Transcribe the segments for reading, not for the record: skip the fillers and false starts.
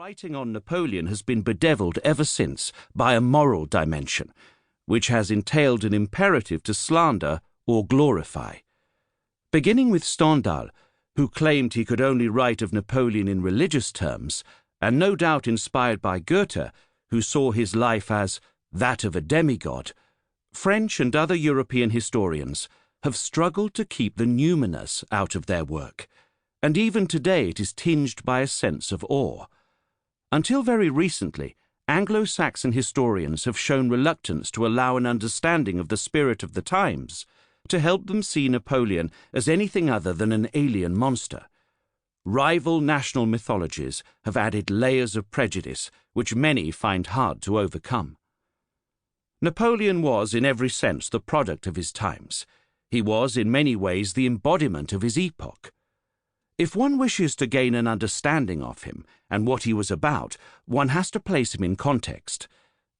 writing on Napoleon has been bedevilled ever since by a moral dimension, which has entailed an imperative to slander or glorify. Beginning with Stendhal, who claimed he could only write of Napoleon in religious terms, and no doubt inspired by Goethe, who saw his life as that of a demigod, French and other European historians have struggled to keep the numinous out of their work, and even today it is tinged by a sense of awe. Until very recently, Anglo-Saxon historians have shown reluctance to allow an understanding of the spirit of the times to help them see Napoleon as anything other than an alien monster. Rival national mythologies have added layers of prejudice which many find hard to overcome. Napoleon was, in every sense, the product of his times. He was, in many ways, the embodiment of his epoch. If one wishes to gain an understanding of him and what he was about, one has to place him in context.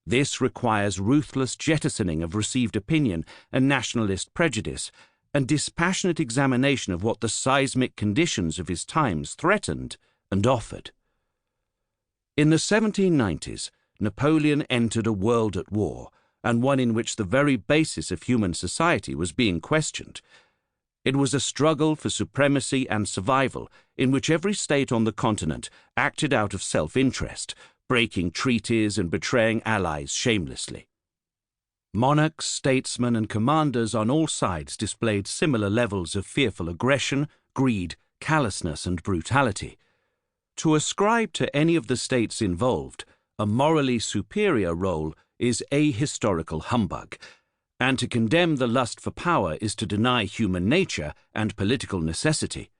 This requires ruthless jettisoning of received opinion and nationalist prejudice, and dispassionate examination of what the seismic conditions of his times threatened and offered. In the 1790s, Napoleon entered a world at war, and one in which the very basis of human society was being questioned. It was a struggle for supremacy and survival in which every state on the continent acted out of self-interest, breaking treaties and betraying allies shamelessly. Monarchs, statesmen, and commanders on all sides displayed similar levels of fearful aggression, greed, callousness, and brutality. To ascribe to any of the states involved a morally superior role is ahistorical humbug, and to condemn the lust for power is to deny human nature and political necessity.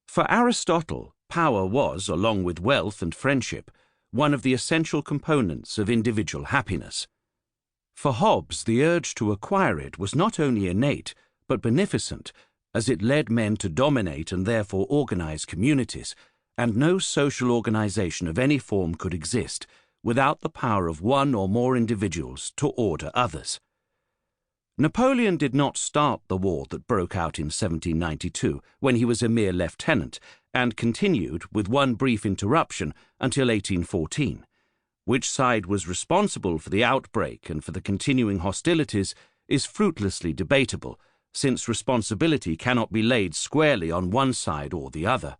For Aristotle, power was, along with wealth and friendship, one of the essential components of individual happiness. For Hobbes, the urge to acquire it was not only innate, but beneficent, as it led men to dominate and therefore organize communities, and no social organization of any form could exist without the power of one or more individuals to order others. Napoleon did not start the war that broke out in 1792, when he was a mere lieutenant, and continued, with one brief interruption, until 1814. Which side was responsible for the outbreak and for the continuing hostilities is fruitlessly debatable, since responsibility cannot be laid squarely on one side or the other.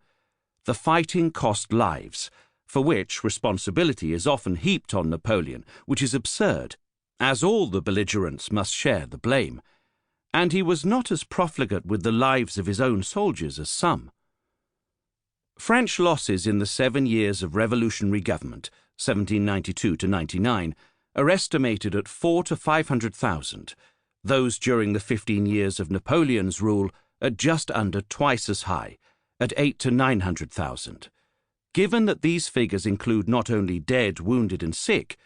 The fighting cost lives, for which responsibility is often heaped on Napoleon, which is absurd, as all the belligerents must share the blame, and he was not as profligate with the lives of his own soldiers as some. French losses in the 7 years of revolutionary government, 1792 to 99, are estimated at 400,000 to 500,000, those during the 15 years of Napoleon's rule at just under twice as high, at 800,000 to 900,000. Given that these figures include not only dead, wounded, and sick,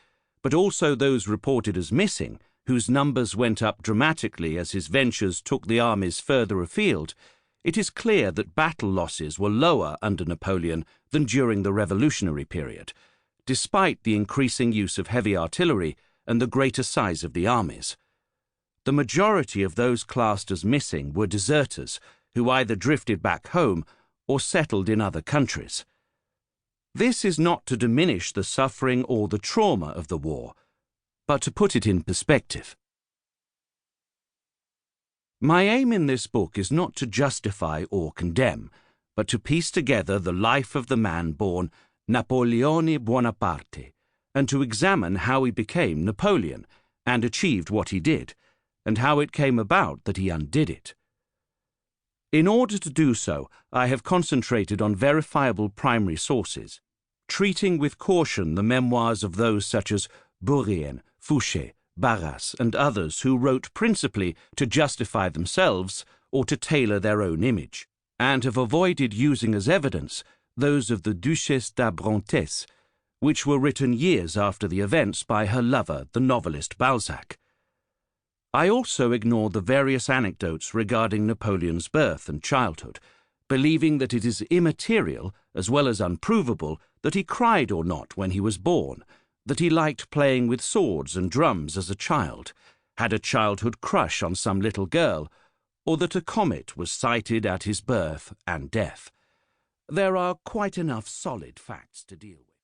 but also those reported as missing, whose numbers went up dramatically as his ventures took the armies further afield, it is clear that battle losses were lower under Napoleon than during the revolutionary period, despite the increasing use of heavy artillery and the greater size of the armies. The majority of those classed as missing were deserters who either drifted back home or settled in other countries. This is not to diminish the suffering or the trauma of the war, but to put it in perspective. My aim in this book is not to justify or condemn, but to piece together the life of the man born Napoleone Buonaparte, and to examine how he became Napoleon, and achieved what he did, and how it came about that he undid it. In order to do so, I have concentrated on verifiable primary sources, treating with caution the memoirs of those such as Bourrienne, Fouché, Barras, and others who wrote principally to justify themselves or to tailor their own image, and have avoided using as evidence those of the Duchesse d'Abrantes, which were written years after the events by her lover, the novelist Balzac. I also ignore the various anecdotes regarding Napoleon's birth and childhood, believing that it is immaterial, as well as unprovable, that he cried or not when he was born, that he liked playing with swords and drums as a child, had a childhood crush on some little girl, or that a comet was sighted at his birth and death. There are quite enough solid facts to deal with.